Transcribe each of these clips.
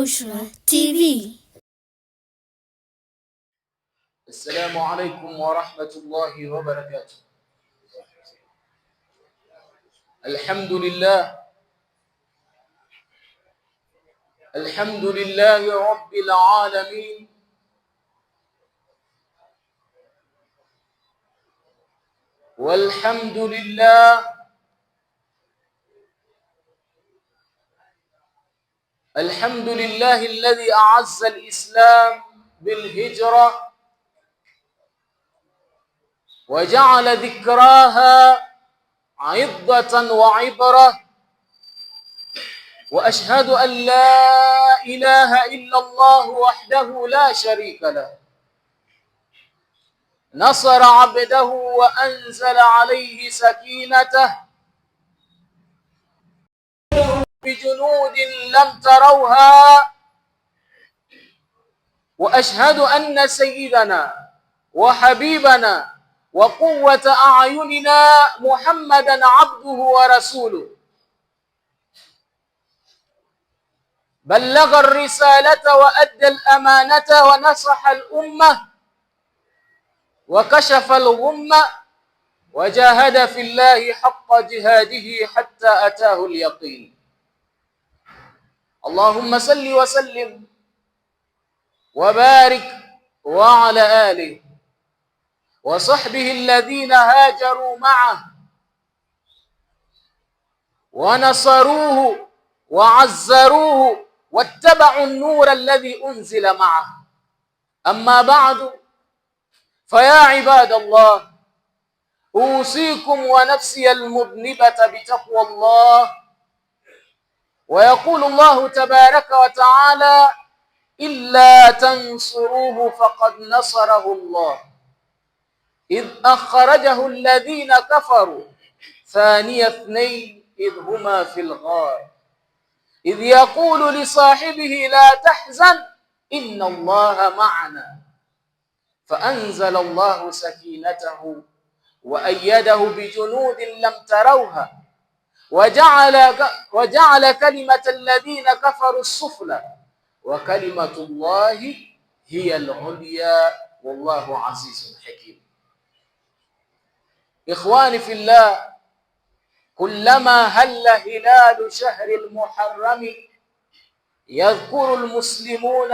Bushra TV. Assalamu alaikum wa rahmatullahi wa barakatuh. Alhamdulillahi rabbil alamin. Alhamdulillahi alladhi a'azza al-islam bil-hijra wa ja'ala dhikraha 'iddatan wa 'ibra wa ashhadu an la ilaha illa Allah wahdahu la sharika lahu nasara 'abdahu wa anzala 'alayhi sakinatahu بجنود لم تروها وأشهد أن سيدنا وحبيبنا وقوة أعيننا محمدا عبده ورسوله بلغ الرسالة وأدى الأمانة ونصح الأمة وكشف الغمة وجاهد في الله حق جهاده حتى أتاه اليقين اللهم صل وسلم وبارك وعلى آله وصحبه الذين هاجروا معه ونصروه وعزروه واتبعوا النور الذي أنزل معه أما بعد فيا عباد الله أوصيكم ونفسي المذنبة بتقوى الله. ويقول الله تبارك وتعالى إلا تنصروه فقد نصره الله إذ أخرجه الذين كفروا ثاني اثنين إذ هما في الغار إذ يقول لصاحبه لا تحزن إن الله معنا فأنزل الله سكينته وأيده بجنود لم تروها وجعل كلمة الذين كفروا السفلى وكلمة الله هي العليا والله عزيز حكيم. إخواني في الله، كلما هل هلال شهر المحرم يذكر المسلمون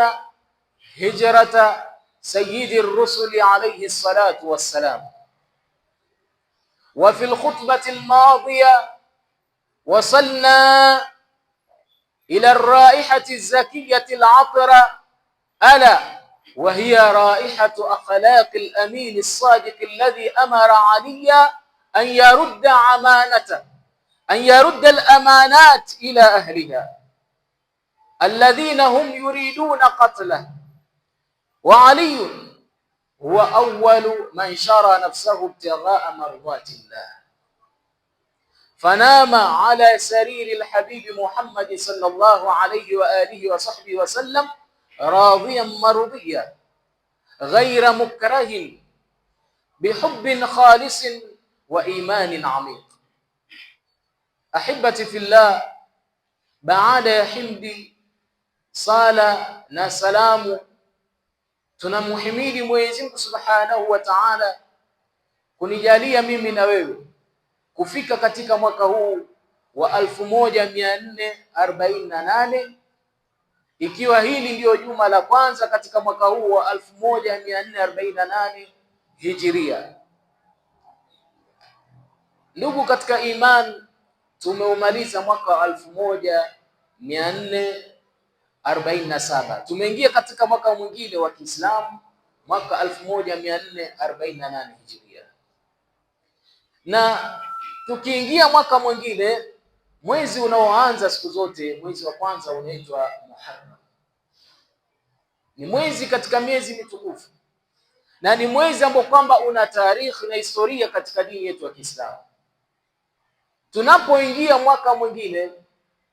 هجرة سيد الرسل عليه الصلاة والسلام. وفي الخطبة الماضية وصلنا إلى الرائحة الزكية العطرة ألا وهي رائحة أخلاق الأمين الصادق الذي أمر عليا أن يرد الأمانات إلى أهلها الذين هم يريدون قتله. وعلي هو أول من شرى نفسه ابتغاء مرضات الله فنام على سرير الحبيب محمد صلى الله عليه وآله وصحبه وسلم راضيا مرضيا غير مكره بحب خالص وإيمان عميق. أحبتي في الله، baada ya himdi, sala na salamu, tunamuhimidi Mwenyezi Mungu Subhanahu wa Ta'ala kunijalia mimi na wewe kufika katika mwaka huu wa 1448 ikiwa hili ndiyo juma la kwanza katika mwaka huu wa 1448 Hijiria. Ndugu katika iman, tumeumaliza mwaka wa 1447. Tumeingia katika mwaka mwingine wa Kiislamu, mwaka 1448 Hijiria. Na tukiingia mwaka mwingine, mwezi unaoanza siku zote, mwezi wa kwanza unaitwa Muharram. Ni mwezi katika miezi mitukufu na ni mwezi ambao kwamba una tarikhi na historia katika dini yetu ya Kiislamu. Tunapoingia mwaka mwingine,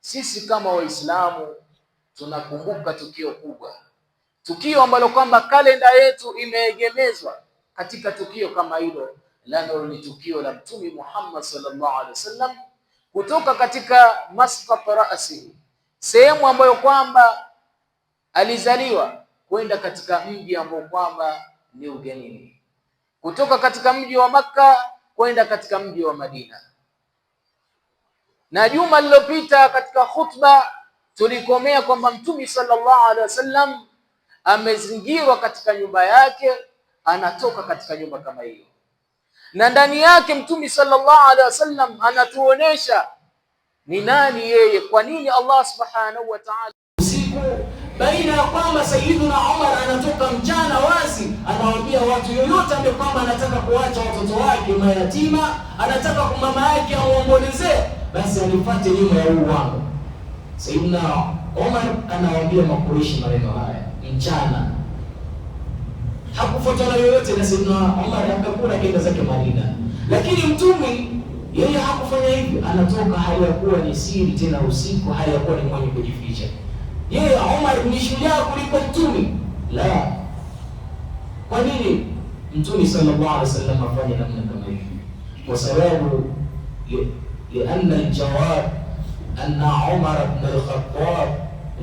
sisi kama Waislamu tunakumbuka tukio kubwa, tukio ambalo kwamba kalenda yetu imeegemezwa katika tukio kama hilo. Lano ni tukio la Mtume Muhammad sallallahu alaihi wasallam kutoka katika masqat ra'si, sehemu ambayo kwamba alizaliwa kwenda katika mji ambao kwamba ni ugenini, kutoka katika mji wa Makka kwenda katika mji wa Madina. Na juma lililopita katika khutba tulikomea kwamba Mtume sallallahu alaihi wasallam amezingirwa katika nyumba yake, anatoka katika nyumba kama hiyo, na ndani yake Mtume sallallahu alaihi wasallam anatuonesha ni nani yeye. Kwa nini Allah subhanahu wa ta'ala usiku baina ya kwamba Sayyiduna Umar anatoka mchana wazi, anawaambia watu yoyote ambaye kwamba anataka kuacha watoto wake mayatima, anataka mama yake amuombolezee, basi alifuate nyuma ya huu wangu. Sayyiduna Umar anawaambia Makureishi maneno haya mchana, hakufuatwa na yoyote, na Sayyiduna Umar akakula kenda zake Madina. Lakini Mtume yeye hakufanya hivyo, anatoka hali ya kuwa ni siri, tena usiku, hali ya kuwa ni mwenye kujificha. Yeye Umar ni shujaa kuliko Mtume? La. Kwa nini Mtume sallallahu alaihi wasallam afanye namna kama hiyo? Kwa sababu lianna aljawab anna Umar ibn al-Khattab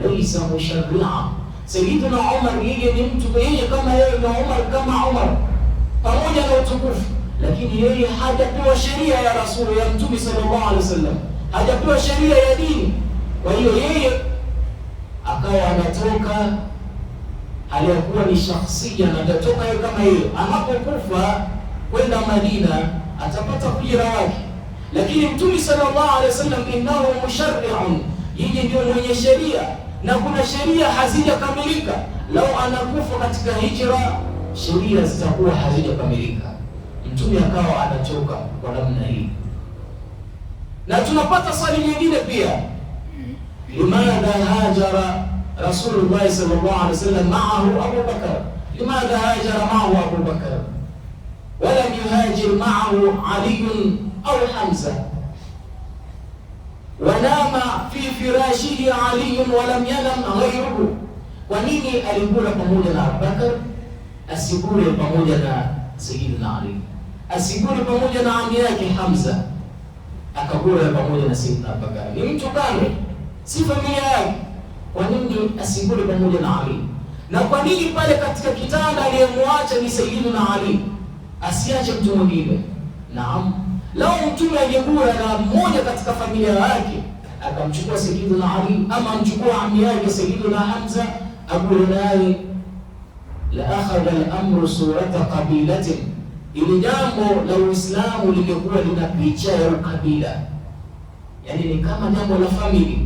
laysa musharri'an. Sayyidina Umar yeye ni mtu, yeye kama yeye na Umar kama Umar, pamoja na utukufu, lakini yeye hajapewa sheria ya Rasul ya Mtume sallallahu alaihi wasallam, hajapewa sheria ya dini. Kwa hiyo yeye akawa anatoka aliyokuwa ni shakhsia, na atatoka yeye kama hiyo, anapokufa kwenda Madina atapata ujira wake. Lakini Mtume sallallahu alaihi wasallam innahu musharri'un, yeye ndio mwenye sheria, na kuna sheria hazijakamilika. Lau anakufa katika hijra, sheria zitakuwa hazijakamilika. Mtume akawa anatoka kwa namna hii. Na tunapata swali nyingine pia, limadha hajara Rasulullah sallallahu alaihi wasallam ma'ahu Abu Bakar? Limadha hajara ma'ahu Abu Bakar wa lam yuhajir ma'ahu Ali au Hamza? Wa nama fi firashihi Ali wa lam yanam ghayruhu. Kwa nini alikula pamoja na Abu Bakar, asikule pamoja na Sayyidina Ali? Asikule pamoja na ami yake Hamza, akakula pamoja na Sayyidina Abu Bakar? Ni mtu kame, si familia yake. Kwa nini asikule pamoja na Ali? Na kwa nini pale katika kitanda aliyemwacha ni Sayyidina Ali, asiache mtu mwingine? Naam, lao Mtume angekula na mmoja katika familia yake, akamchukua Sayyidina Ali ama amchukua ami yake Sayyidina Hamza akule naye, la akhadha al-amru surata qabilatin. Ili jambo la Uislamu lingekuwa lina picha ya ukabila, yani ni kama jambo la family.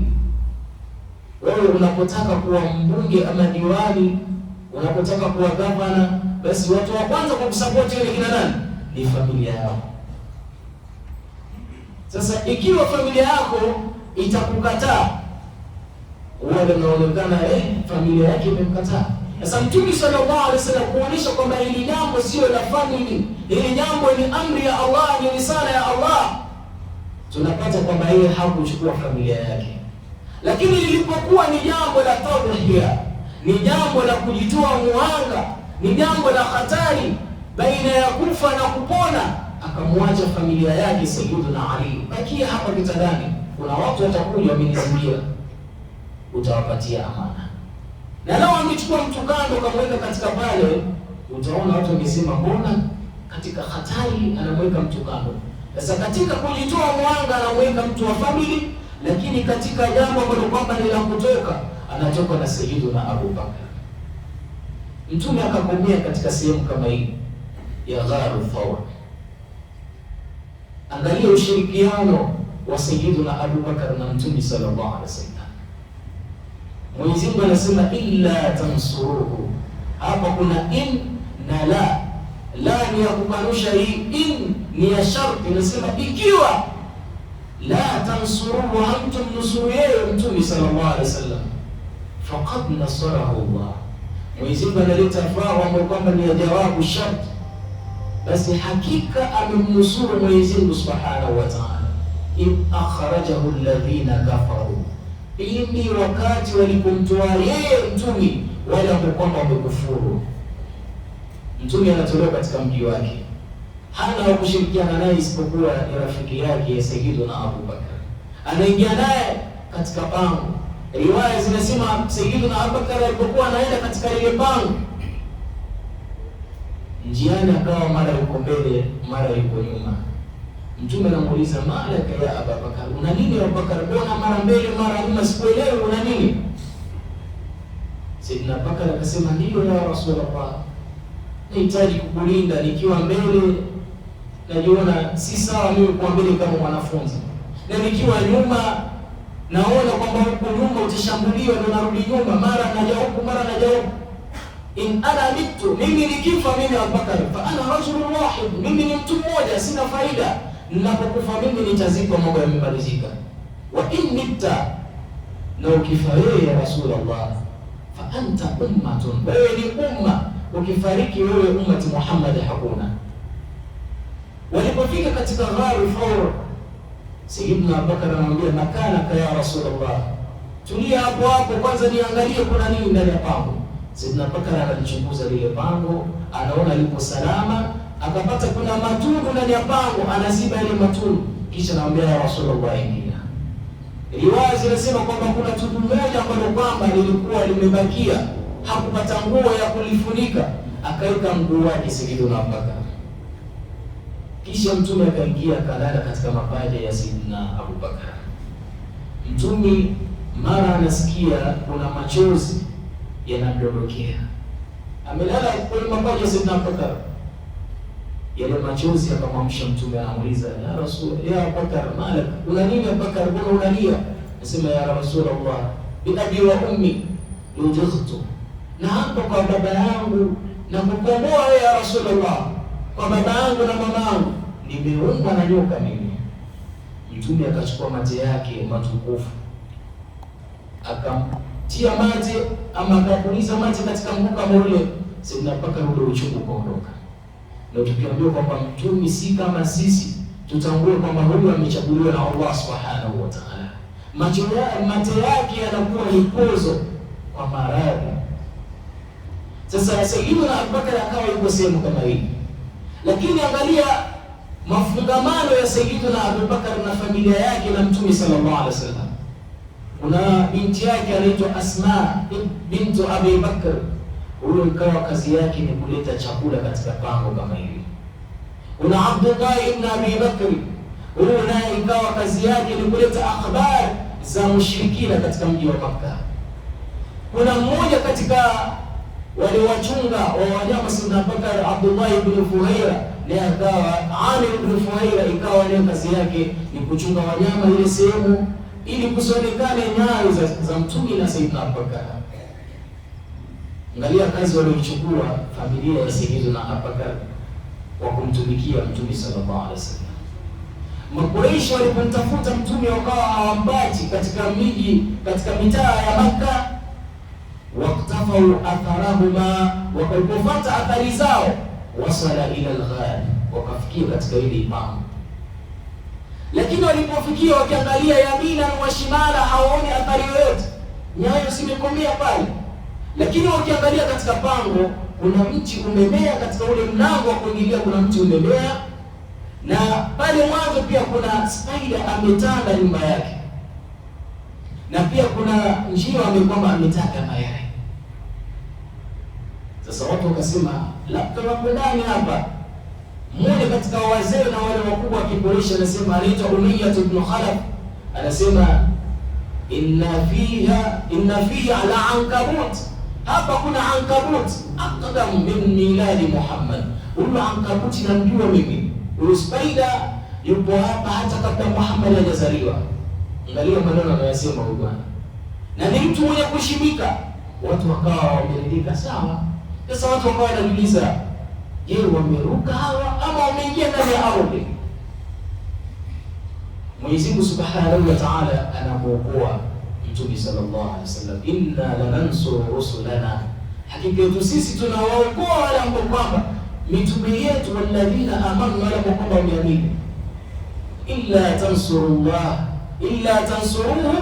Wewe unapotaka kuwa mbunge ama diwani, unapotaka kuwa gavana, basi watu wa kwanza kwa kusupport wewe kina nani? Ni familia yako. Sasa ikiwa familia yako itakukataa, wewe unaonekana familia yake imemkataa. Sasa Mtume sallallahu alaihi wasallam kuonyesha kwamba hili jambo sio la family, hili jambo ni amri ya Allah, ni risala ya Allah, tunapata kwamba yeye hakuchukua familia yake. Lakini lilipokuwa ni jambo la tadhiya, ni jambo la kujitoa muhanga, ni jambo la hatari baina ya kufa na kupona, akamwacha familia yake Sayyidina Ali, bakia hapa kitandani, kuna watu watakuja wamenizingira, utawapatia amana. Na lao amechukua mtu kando kamweka katika pale, utaona watu wangesema mbona katika hatari anamweka mtu kando. Sasa katika kujitoa mwanga anamweka mtu wa family, lakini katika jambo ambalo kwamba ni la kutoka, anatoka na Sayyidina Abu Bakar. Mtume akakomea katika sehemu kama hii ya Gharu Thawr. Angalia ushirikiano wa Sayyidina Abu Bakar na Mtume sallallahu alaihi wasallam. Mwenyezi Mungu anasema illa tansuruhu. Hapa kuna in na la. La ni ya kukanusha, hii in ni ya sharti. Inasema ikiwa la tansuruhu, hamtumnusuru yeye Mtume sallallahu alaihi wasallam, faqad nasarahu Allah. Mwenyezi Mungu analeta faa ambayo kwamba ni ya jawabu sharti, basi hakika amemnusuru Mwenyezi Mungu subhanahu wa ta'ala. In akhrajahu alladhina kafaru, pindi wakati walipomtoa yeye Mtume wale ambao kwamba wamekufuru. Mtume anatolewa katika mji wake, hana wa kushirikiana naye isipokuwa ni rafiki yake Sayyidina Abu Bakar. Anaingia naye katika pango, Riwaya zinasema Sayyidina Abubakar alipokuwa anaenda katika ile pango, njiani akawa mara yuko mbele, mara yuko nyuma. Mtume anamuuliza, malaka ya Abubakar, una nini Abubakar? Mbona mara mbele mara nyuma, sikuelewi una nini? Sayyidina Abubakar akasema, ndio ya Rasulullah, nahitaji kukulinda. Nikiwa mbele najiona si sawa mimi kwa mbele kama mwanafunzi, na nikiwa nyuma naona kwamba huko nyuma utashambuliwa, ndio narudi nyuma, mara naja huku mara naja huku. In ana mitu, mimi nikifa mimi Abubakar, fa ana rajulun wahid, mimi ni mtu mmoja, sina faida. Ninapokufa mimi nitazikwa, mambo yamemalizika. Wa in mitta, na ukifa wewe ya Rasulullah, fa anta ummatun, wewe ni umma, ukifariki wewe ummati Muhammad hakuna. Walipofika katika gharu Thawr, Sayyidina Abubakar anamwambia, makanaka ya Rasulullah, tulia hapo hapo kwanza niangalie kuna nini ndani ya pango. Sayyidina Abubakar analichunguza lile pango, anaona lipo salama, akapata kuna matundu ndani ya pango, anaziba ile matundu, kisha anamwambia, ya Rasulullah, ingia. Riwaya zinasema kwamba kuna tundu moja ambalo kwamba lilikuwa limebakia, hakupata nguo ya kulifunika, akaweka mguu wake Sayyidina Abubakar. Kisha Mtume akaingia akalala katika mapaja ya Sayyidina Abubakar. Mtume mara anasikia kuna machozi yanadondokea, amelala kwenye mapaja ya Sayyidina Abubakar. Yale machozi akamwamsha Mtume, anamuuliza, ya Rasul, ya Abubakar, malak, una nini Abubakar, mbona unalia? Nasema, ya Rasulullah, bi abi wa ummi lujightu, na hapa kwa baba yangu na kukomboa wewe ya Rasulullah, kwa baba yangu na mama yangu nimeumwa na nyoka mimi. Mtume akachukua mate yake matukufu akamtia mate, ama akapuliza mate katika mguu kama ule, Sayyidina Abubakar ule uchungu ukaondoka. Na tukiambiwa kwamba Mtume si kama sisi, tutambue kwamba huyu amechaguliwa na Allah Subhanahu wa Ta'ala. Mate yake yanakuwa ni pozo kwa maradhi. Sasa Sayyidina Abubakar akawa yuko sehemu kama hii, lakini angalia mafungamano ya Sayyidina Abubakar na familia yake na Mtume sallallahu alaihi wasallam. Kuna binti yake anaitwa Asma bintu Abi Bakr, huyo ikawa kazi yake ni kuleta chakula katika pango kama hili. Kuna Abdullah ibn Abi Bakr, huyo naye ikawa kazi yake ni kuleta akhbar za mushrikina katika mji wa Makkah. Kuna mmoja katika wale wachunga wa wanyama Sayyidina Abubakar, Abdullah ibn Fuhaira, naye akawa Amir ibn Fuhaira, ikawa naye kazi yake ni kuchunga wanyama ile sehemu ili kusionekane nyayo za Mtume na Sayyidina Abubakar. Angalia kazi waliochukua familia ya Sayyidina Abubakar kwa kumtumikia Mtume sallallahu alaihi wasallam. Makuraish walipomtafuta Mtume wakawa hawampati katika miji, katika mitaa ya Makkah, waktafau atharahuma, wakaipofata athari zao, wasala ila al-ghar, wakafikia katika ile pango. Lakini walipofikia wakiangalia yamina na shimala, hawaoni athari yoyote, nyayo zimekomea pale. Lakini wakiangalia katika pango, kuna mti umemea katika ule mlango wa kuingilia, kuna mti umemea, na pale mwanzo pia kuna spider ametanda nyumba yake, na pia kuna njiwa amekwamba ametaga mayai. Sasa watu wakasema, labda wapo ndani hapa. Mmoja katika wazee na wale wakubwa wa Quraysh anasema, anaitwa Umayyah ibn Khalaf, anasema, inna fiha ala ankabut, hapa kuna ankabut aqdam min miladi Muhammad. Huyu ankabuti namjua mimi, huyu spider yupo hapa hata kabla Muhammad hajazaliwa. Angalia maneno anayosema huyu bwana, na ni mtu mwenye kushibika. Watu wakawa wameridhika, sawa. Sasa watu wakawa wanajiuliza, je, wameruka hawa ama wameingia ndani ya ardhi? Mwenyezi Mungu Subhanahu wa Ta'ala anamuokoa Mtume sallallahu alaihi wasallam, inna lanansuru rusulana, hakika yetu sisi tunawaokoa wale ambao kwamba mitume yetu, walladhina amanu, wale ambao kwamba wameamini. Illa tansuruhu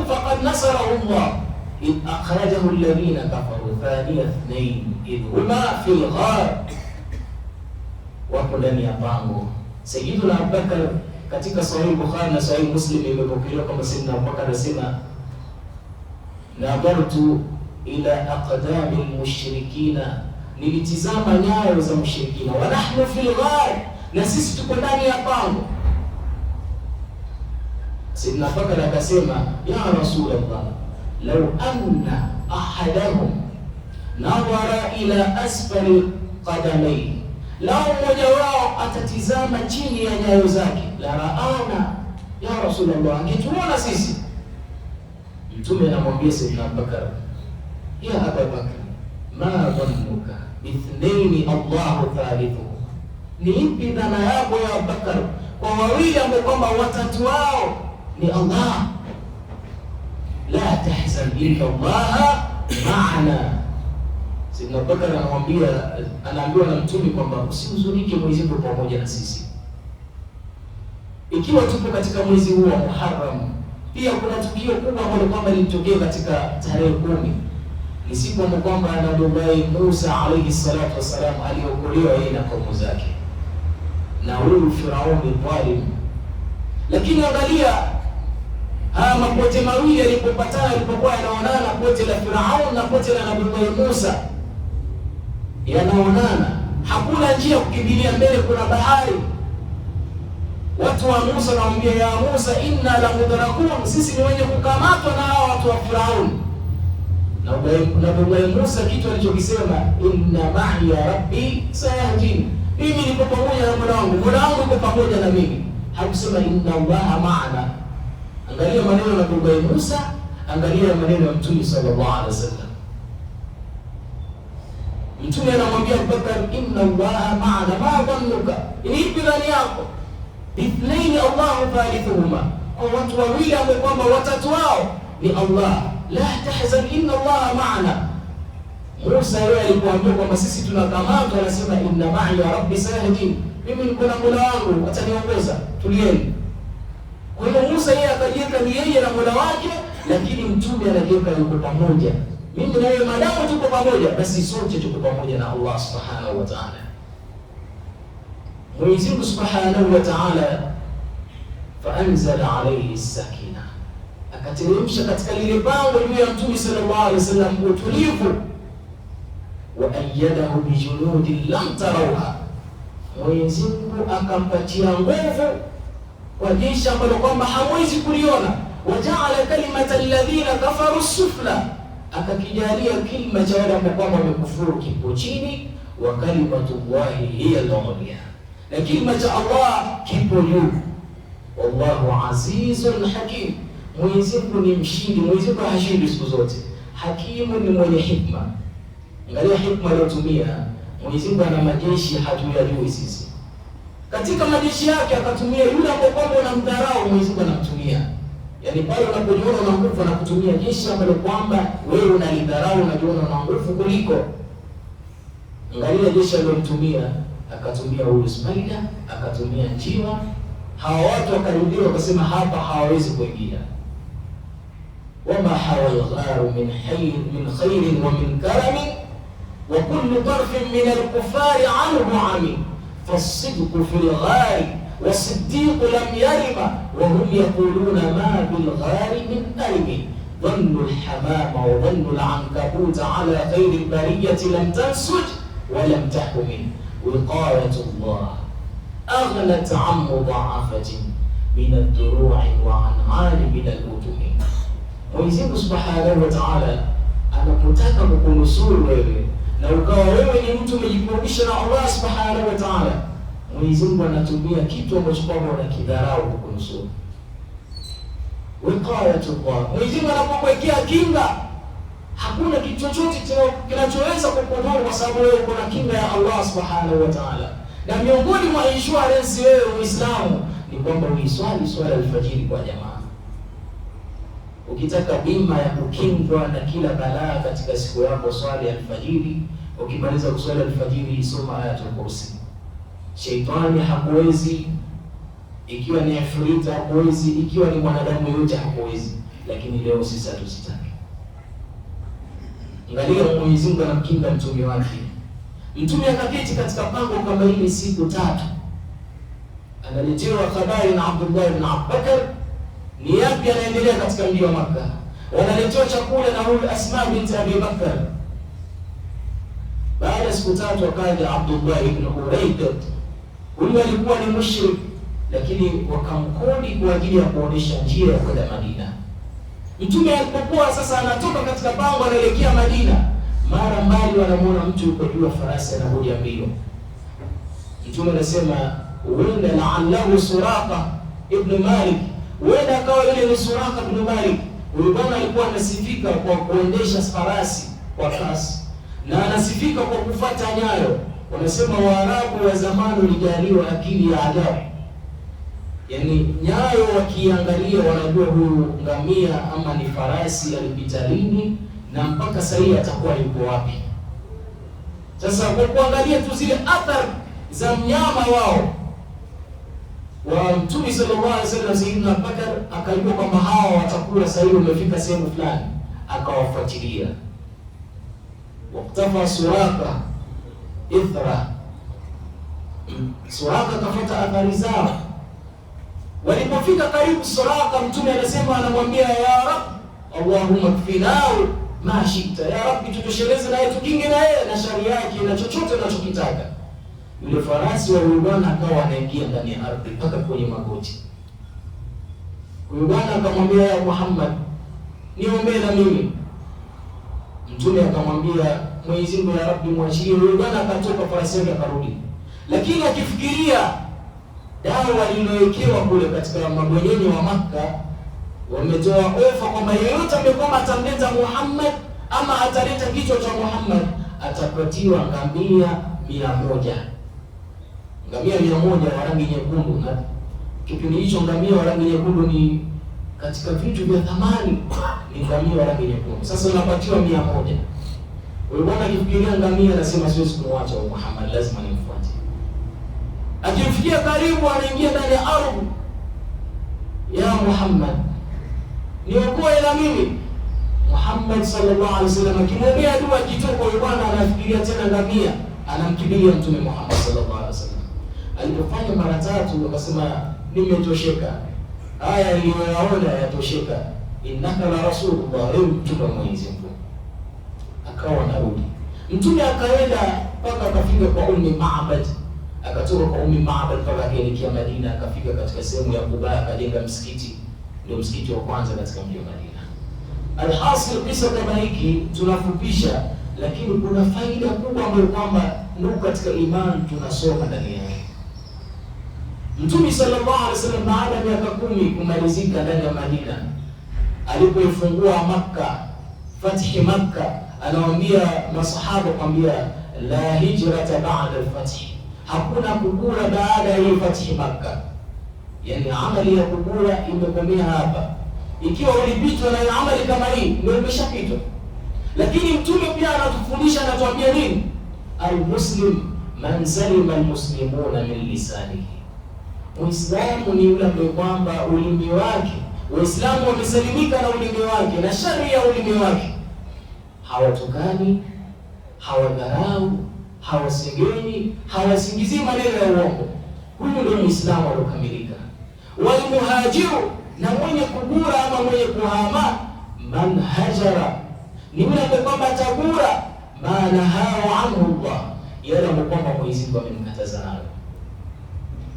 faqad nasarahu Allah إذ أخرجه الذين كفروا ثاني اثنين إذ هما في الغار. Wapo ndani ya pango. Sayyiduna Abubakar katika Sahih Bukhari na Sahih Muslim imepokelewa kwamba Sayyidina Abubakar anasema, Nadhartu ila aqdami almushrikina, nilitizama nyayo za mushrikina. Wa nahnu fil ghar, na sisi tuko ndani ya pango. Sayyidina Bakar akasema, ya Rasulullah, law anna ahadahum nadhara ila asfali qadamai, lao mmoja wao atatizama chini ya nyayo zake, la raana ya Rasulullah, angetuona sisi. Mtume anamwambia Sayyidina Bakar, ya Aba Bakr, ma dhannuka bithnaini Allahu thalithuhum, ni ipi dhana yako ya Bakar kwa wawili ambao kwamba watatu wao ni Allah? La tahzan inna Allaha ma'ana. Sayyidina Bakar anaambiwa na Mtume kwamba usihuzunike, Mwenyezi Mungu pamoja na sisi. Ikiwa tupo katika mwezi huu wa Muharram, pia kuna tukio kubwa ambalo kwamba lilitokea katika tarehe 10. Ni siku ambayo kwamba Nabii Musa alayhi salatu wasalam aliokolewa yeye na kaumu zake na huyu Firauni dhalim. Lakini angalia haya mapote mawili yalipopatana, yalipokuwa yanaonana, pote la Firauni na pote la Nabii Musa yanaonana, hakuna njia kukimbilia mbele, kuna bahari. Watu wa Musa wanamwambia, ya Musa, inna la mudrakun, sisi ni wenye kukamatwa na hao watu wa Firauni. Na Nabii Musa kitu alichokisema, inna ma'i ya rabbi sayahdini, mimi niko pamoja na Mola wangu, Mola wangu yuko pamoja na mimi. Hakusema inna Allaha ma'ana. Angalia maneno ya Nabii Musa, angalia maneno ya Mtume sallallahu alaihi wasallam. Mtume anamwambia Bakar, inna Allaha ma'ana, ma dhannuka, ni ipi dhani yako bithnaini Allahu thalithuhuma, kwa watu wawili ambao kwamba watatu wao ni Allah. La tahzan inna Allaha ma'ana. Musa yeye alipoambiwa kwamba sisi tunakamatwa, anasema inna ma'i ya rabbi sayahdin, mimi niko na Mola wangu ataniongoza, tulieni. Kwa hiyo Musa yeye akajiweka ni yeye na Mola wake, lakini Mtume anajiweka yuko pamoja. Mimi na wewe maadamu tuko pamoja, basi sote tuko pamoja na Allah subhanahu wa ta'ala. Mwenyezi Mungu subhanahu wa ta'ala faanzala alayhi sakina, akateremsha katika lile pango juu ya Mtume sallallahu alaihi wasallam utulivu. Wa ayyadahu bijunudin lam tarawha, Mwenyezi Mungu akampatia nguvu kwa jeshi ambalo kwamba hamwezi kuliona. Wajaala kalimata alladhina kafaru sufla, akakijalia kilima cha wale ambao kwamba wamekufuru kipo chini. Wa kalimatullahi hiya al-ulya, na kilima cha Allah kipo juu. Wallahu azizun hakim, Mwenyezi Mungu ni mshindi. Mwenyezi Mungu hashindi siku zote. Hakimu ni mwenye hikma. Angalia hikma aliyotumia Mwenyezi Mungu. Ana majeshi hatuyajui sisi, katika majeshi yake akatumia yule ambaye kwamba unamdharau, Mwenyezi Mungu anamtumia. Yaani pale unapojiona una nguvu na kutumia jeshi ambalo kwamba wewe unalidharau, unajiona una nguvu kuliko. Angalia jeshi alilomtumia, akatumia huyu spider, akatumia njiwa. Hawa watu wakarudia wakasema hapa hawawezi kuingia. Wama hawal gharu min khairin wa min karamin wa kullu tarfin min al-kuffari anhu amin fasidqu fil ghari wasiddiqu lam yarima wa hum yaquluna ma bil ghari min arimi dhannu al-hamama wa dhannu al-ankabut ala khayri al-bariyati lam tansuj wa lam tahmi wiqayatu Allah aghnat an mudha'afatin min ad-duru'i wa an 'ali min al-utumi. Mwenyezi Mungu Subhanahu wa Ta'ala anapotaka kukunusuru wewe na ukawa wewe ni mtu umejikurubisha na Allah Subhanahu wa Ta'ala, Mwenyezi Mungu anatumia kitu ambacho kwamba unakidharau kukunusuru. Wiqayatullah, Mwenyezi Mungu anapokuwekea kinga, hakuna kitu chochote kinachoweza kukudhuru kwa sababu wewe uko na kinga ya Allah Subhanahu wa Ta'ala. Na miongoni mwa insurance wewe Muislamu ni kwamba uiswali swala alfajiri kwa jamaa. Ukitaka bima ya kukingwa na kila balaa katika siku yako, swali alfajiri. Ukimaliza kuswali alfajiri, isoma ayatul kursi. Sheitani hakuwezi, ikiwa ni afrita hakuwezi, ikiwa ni mwanadamu yote hakuwezi. Lakini leo sisi hatusitaki. Angalia Mwenyezi Mungu anamkinga mtume wake. Mtume akaketi katika pango kama hili siku 3. Analetewa habari na Abdullah ibn Abbakar ni yapi yanaendelea katika mji wa Makka. wanaletewa chakula na huyu Asma binti Abi Bakr. Baada ya siku 3 akaja Abdullah ibn Urayqat. Huyu alikuwa ni mushrik, lakini wakamkodi kwa ajili ya kuonesha njia ya kwenda Madina. Mtume alipokuwa sasa anatoka katika pango anaelekea Madina, mara mbali wanamuona mtu yuko juu ya farasi anakuja mbio. Mtume anasema huenda la'allahu Suraqa ibn Malik, huenda akawa yule ni Suraqa ibn Malik. Huyu bwana alikuwa anasifika kwa kuendesha farasi kwa kasi na anasifika kwa kufuata nyayo. Wanasema Waarabu wa zamani walijaliwa akili ya ajabu, yaani nyayo wakiangalia wanajua huyu ngamia ama ni farasi alipita lini na mpaka sasa atakuwa yuko wapi. Sasa kwa kuangalia tu zile athari za mnyama wao wa Mtume sallallahu alaihi wasallam, Sayyidina Bakar akajua kwamba hawa watakula sasa hivi wamefika sehemu fulani, akawafuatilia. Waktafa Suraka ithra, Suraka kafuata athari zao. Walipofika karibu Suraka, Mtume anasema, anamwambia ya Rabb, Allahumma kfinahu ma shita, ya Rabbi tutosheleze naye, tukinge naye na shari yake na chochote anachokitaka. Yule farasi wa huyu bwana akawa anaingia ndani ya ardhi mpaka kwenye magoti. Huyu bwana akamwambia, ya Muhammad, niombee na mimi. Mtume akamwambia, Mwenyezi Mungu ya Rabbi mwachie. Huyu bwana akatoka, farasi yake akarudi, lakini akifikiria dawa iliyowekewa kule katika mabwenyenye wa Makka, wametoa ofa kwamba yeyote ambaye atamleta Muhammad ama ataleta kichwa cha Muhammad atapatiwa ngamia 100. Ngamia 100 wa rangi nyekundu, na kipindi hicho ngamia wa rangi nyekundu ni katika vitu vya thamani, ni ngamia wa rangi nyekundu. Sasa unapatiwa 100. Wewe bwana akifikiria ngamia anasema siwezi kumwacha Muhammad, lazima nimfuate. Akimfikia karibu, anaingia ndani ya ardhi, ya Muhammad, niokoe na mimi. Muhammad sallallahu alaihi wasallam akimwambia dua, akitoka yule bwana anafikiria tena ngamia, anamkimbilia Mtume Muhammad sallallahu alaihi wasallam. Alipofanya mara 3 akasema, nimetosheka, haya niliyoyaona yatosheka, innaka la rasulullah, ewe mtume wa Mwenyezi Mungu. Akawa anarudi. Mtume akaenda mpaka akafika kwa Ummi Ma'bad, akatoka kwa Ummi Ma'bad mpaka akaelekea Madina, akafika katika sehemu ya Quba, akajenga msikiti, ndio msikiti wa kwanza katika mji wa Madina. Alhasil, kisa kama hiki tunafupisha, lakini kuna faida kubwa ambayo kwamba ndio katika imani tunasoma ndani yake. Mtume sallallahu alaihi wasallam baada ya miaka 10 kumalizika ndani ya Madina, alipoifungua Makka, fathi Makka, anawaambia masahaba kwambia, la hijrata ba'da al-fath, hakuna kugura baada ya fathi Makka. Yani amali ya kugura imekomea hapa. Ikiwa ulipitwa na amali kama hii, ndio umeshapitwa. Lakini Mtume pia anatufundisha, anatuambia nini? Al-muslim man salima al-muslimuna min lisanihi, Muislamu ni yule ambaye kwamba ulimi wake, Waislamu wamesalimika na ulimi wake na shari ya ulimi wake. Hawatukani, hawadharau, hawasengeni, hawasingizii maneno ya uongo. Huyu ndio Muislamu aliyokamilika. Wal muhajiru, na mwenye kugura ama mwenye kuhama, man hajara, ni yule ambaye kwamba atagura manahau anhu Allah, yale ambayo kwamba Mwenyezi Mungu amemkataza nayo.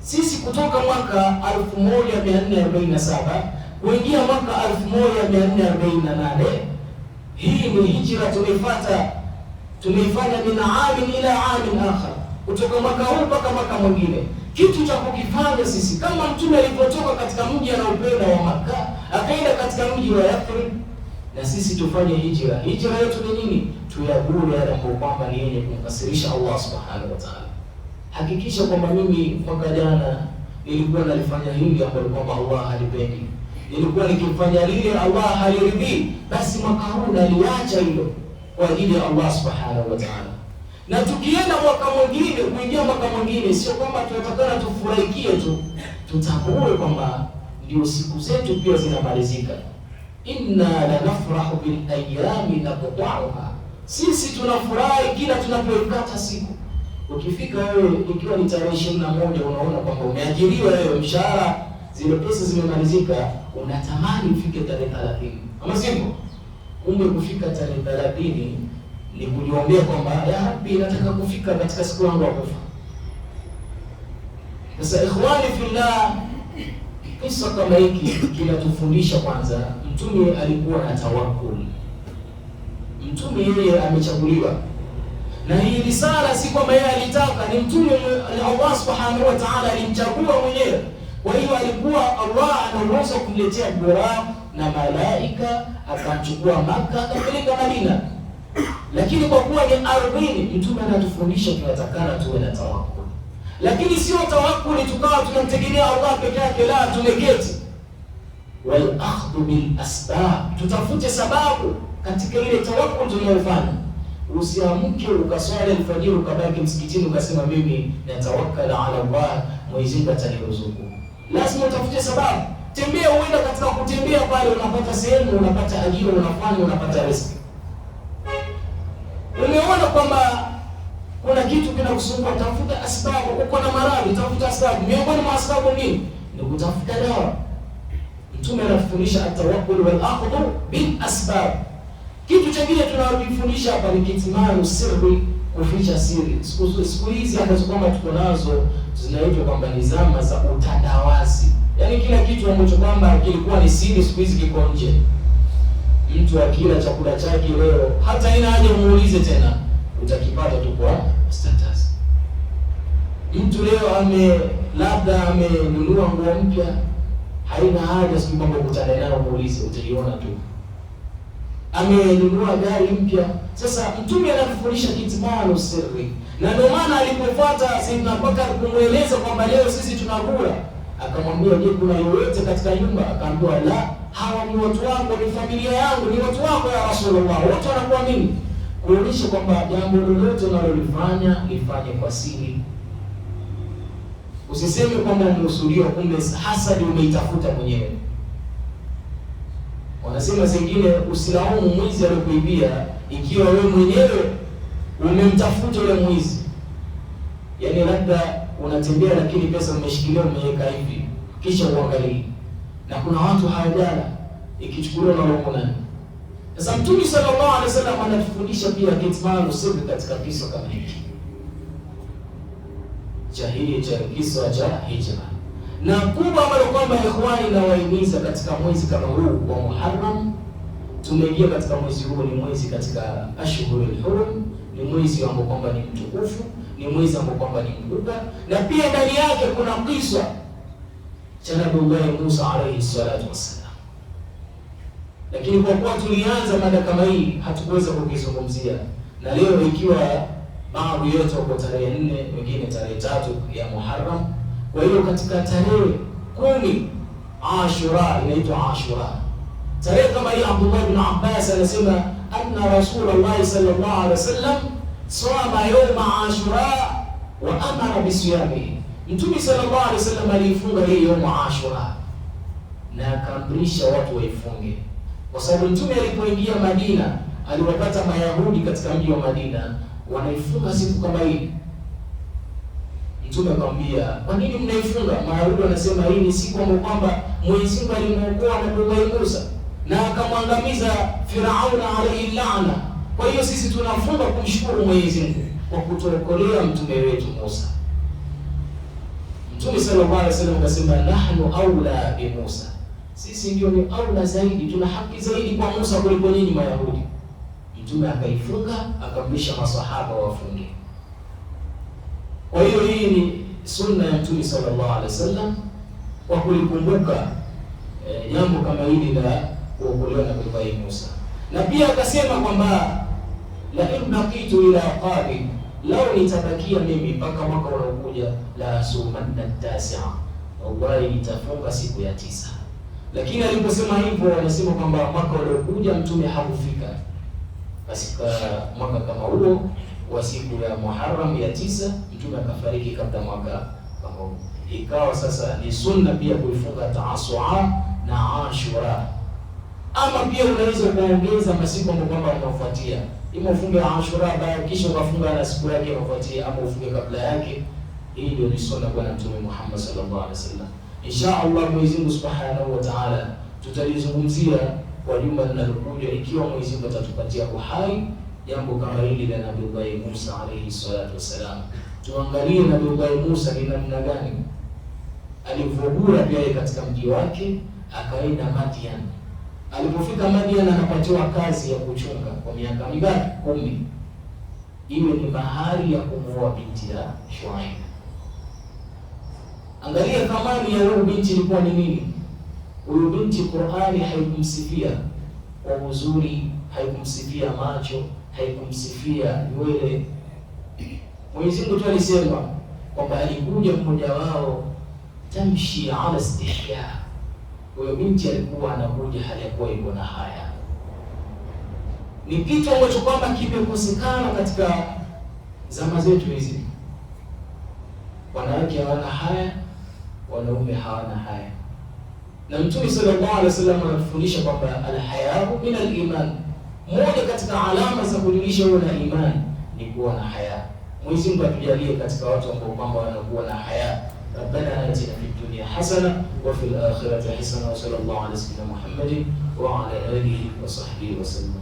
Sisi kutoka mwaka 1447 kuingia mwaka 1448, hii ni hijra tumeifanya min amin ila amin akhar, kutoka mwaka huu mpaka mwaka mwingine. Kitu cha kukifanya sisi, kama Mtume alipotoka katika mji anaopenda wa Makka akaenda katika mji wa Yathrib, na sisi tufanye hijra. Hijra yetu ni nini? Tuyagure yale ambayo kwamba ni yenye kumkasirisha Allah subhanahu wa ta'ala. Hakikisha kwamba mimi mwaka jana nilikuwa nalifanya hili ambalo kwamba Allah halipendi, nilikuwa nikifanya lile Allah haliridhii, basi mwaka huu naliacha hilo kwa ajili ya Allah subhanahu wa ta'ala. Na tukienda mwaka mwingine, kuingia mwaka mwingine, sio kwamba tunatakana tufurahikie tu, tutambue kwamba ndio siku zetu pia zinamalizika. Inna la nafrahu bil ayami naqta'uha, sisi tunafurahi kila tunapoikata siku. Ukifika wewe ikiwa ni tarehe 21 unaona kwamba umeajiriwa wewe, mshahara zile pesa zimemalizika, unatamani ufike tarehe 30. Ama sivyo? Kumbe kufika tarehe 30 ni kujiombea kwamba ya Rabbi, nataka kufika katika siku yangu ya kufa. Sasa ikhwani fillah, kisa kama hiki kinatufundisha kwanza, mtume alikuwa na tawakkul. Mtume yeye amechaguliwa, na hii risala si kwamba yeye alitaka, ni mtume Allah subhanahu wa ta'ala alimchagua mwenyewe. Kwa hiyo alikuwa Allah anaweza kumletea Buraq na malaika, akamchukua Makka akapeleka Madina. Lakini kwa kuwa ni ardhini, mtume anatufundisha tunatakana tuwe na tawakkul. Lakini sio tawakkul tukawa tunamtegemea Allah peke yake, la, tumeketi. Wal akhdhu bil asbab, tutafute sababu katika ile tawakkul tunayofanya. Usiamke ukaswali alfajiri ukabaki msikitini ukasema mimi natawakkal ala Allah, Mwenyezi Mungu ataniruzuku. Lazima utafute sababu. Tembea, uenda katika kutembea pale unapata sehemu, unapata ajira, unafanya, unapata riziki. Umeona kwamba kuna kitu kinakusumbua, tafuta asbabu. Uko na maradhi, tafuta asbabu. Miongoni mwa asbabu nini? Ni kutafuta dawa. Mtume anafundisha atawakkul wal akhdhu bil asbab. Kitu kingine tunalofundisha hapa ni kitmanu sirri, kuficha siri. Siku hizi ambazo kwamba tuko nazo zinaitwa kwamba ni zama za utandawazi. Yaani kila kitu ambacho kwamba kilikuwa ni siri siku hizi kiko nje. Mtu akila chakula chake leo hata haina haja umuulize tena, utakipata tu kwa status. Mtu leo labda amenunua nguo mpya, haina haja siku kwamba ukutane naye umuulize, utaiona tu. Amenunua gari mpya. Sasa mtume anatufundisha kitmanu sirri, na ndio maana alipofuata Sayyidina Abubakar kumueleza kwamba leo sisi tunakula, akamwambia je, kuna yoyote katika nyumba? Akaambiwa la, hawa ni watu wangu, ni familia yangu, ni watu wako ya Rasulullah, wote wanakuamini. Kuonyesha kwamba jambo lolote unalolifanya lifanye kwa siri. Usiseme kwamba umeusudiwa, kumbe hasadi umeitafuta mwenyewe. Wanasema zingine, usilaumu mwizi aliyokuibia ikiwa wewe mwenyewe umemtafuta yule mwizi. Yaani labda unatembea lakini pesa umeshikilia umeweka hivi, kisha uangalie. Na kuna watu hawajala, ikichukuliwa na roho nani. Sasa Mtume sallallahu alaihi wasallam anatufundisha pia kitmanu sirri katika kisa kama hiki. Cha kisa cha hijra. Na kubwa ambalo kwamba ikhwani na wahimiza katika mwezi kama huu wa Muharram, tumeingia katika mwezi huu, ni mwezi katika ashhurul hurum, ni mwezi ambao kwamba ni mtukufu, ni mwezi ambao kwamba ni mkubwa, na pia ndani yake kuna kisa cha Nabii Musa alayhi salatu wassalam. Lakini kwa kuwa tulianza mada kama hii, hatukuweza kukizungumzia, na leo ikiwa baadhi yetu wako tarehe 4, wengine tarehe 3 ya Muharram. Kwa hiyo katika tarehe 10 Ashura, inaitwa Ashura. Tarehe kama hii Abdullah ibn Abbas anasema anna Rasulullah sallallahu alaihi wasallam sama yawma Ashura wa amara bisiyamihi. Mtume sallallahu alaihi wasallam alifunga hii yawma Ashura na akaamrisha watu waifunge, kwa sababu mtume alipoingia Madina aliwapata Mayahudi katika mji wa Madina wanaifunga siku kama hii. Mtume akamwambia, kwa nini mnaifunga? Mayahudi wanasema hii ni siku ambayo kwamba Mwenyezi Mungu alimuokoa Nabii Musa na akamwangamiza Firauna alayhi laana. Kwa hiyo sisi tunafunga kumshukuru Mwenyezi Mungu kwa kutuokolea mtume wetu Musa. Mtume sallallahu alaihi wasallam akasema, nahnu aula bi Musa, sisi ndio ni aula zaidi, tuna haki zaidi kwa Musa kuliko nyinyi Mayahudi. Mtume akaifunga, akamlisha masahaba wafunge. Kwa hiyo hii ni sunna ya Mtume sallallahu alaihi wasallam kwa kulikumbuka jambo kama hili la kuokolewa na Nabii Musa. Na pia akasema kwamba la in baqitu ila qabil, lao nitabakia mimi mpaka mwaka unaokuja, la sumanna tasi'a, wallahi nitafunga siku ya 9. Lakini aliposema hivyo anasema kwamba mwaka unaokuja mtume hakufika. Basi kwa mwaka kama huo wa siku ya Muharram ya 9 mtume akafariki kabla mwaka kama huo. Ikawa sasa ni sunna pia kuifunga Taasua na Ashura. Ama pia unaweza kuongeza masiku ambayo kwamba yanafuatia. Ima ufunge Ashura baada kisha ukafunga na siku yake inafuatia, ama ufunge kabla yake. Hii ndio ni sunna kwa Mtume Muhammad sallallahu alaihi wasallam. Insha Allah Mwenyezi Mungu Subhanahu wa Ta'ala tutalizungumzia kwa juma linalokuja, ikiwa Mwenyezi Mungu atatupatia uhai, jambo kama hili la Nabii Musa alayhi salatu wassalam. Tuangalie Nabii Musa ni namna gani alivyogura pia katika mji wake, akaenda Madian. Alipofika Madian anapatiwa kazi ya kuchunga kwa miaka mingapi? 10. Iwe ni mahali ya kumuoa binti ya Shuaib. Angalia thamani ya huyu binti ilikuwa ni nini? Huyu binti Qur'ani haikumsifia kwa uzuri, haikumsifia macho, haikumsifia nywele. Mwenyezi Mungu tu alisema kwamba alikuja mmoja wao tamshi ala istihya. Huyo binti alikuwa anakuja hali ya kuwa iko na haya. Ni kitu ambacho kwamba kimekosekana katika zama zetu hizi. Wanawake hawana haya, wanaume hawana haya. Na Mtume sallallahu alaihi wasallam anatufundisha kwamba alhayau min aliman. Moja katika alama za kujulisha wewe na imani ni kuwa na haya. Mwenyezi Mungu atujalie katika watu ambao kwamba wanakuwa na haya. Rabbana atina fid dunya hasana wa fil akhirati hasana wa sallallahu ala sayyidina Muhammadin wa ala alihi wa sahbihi wa sallam.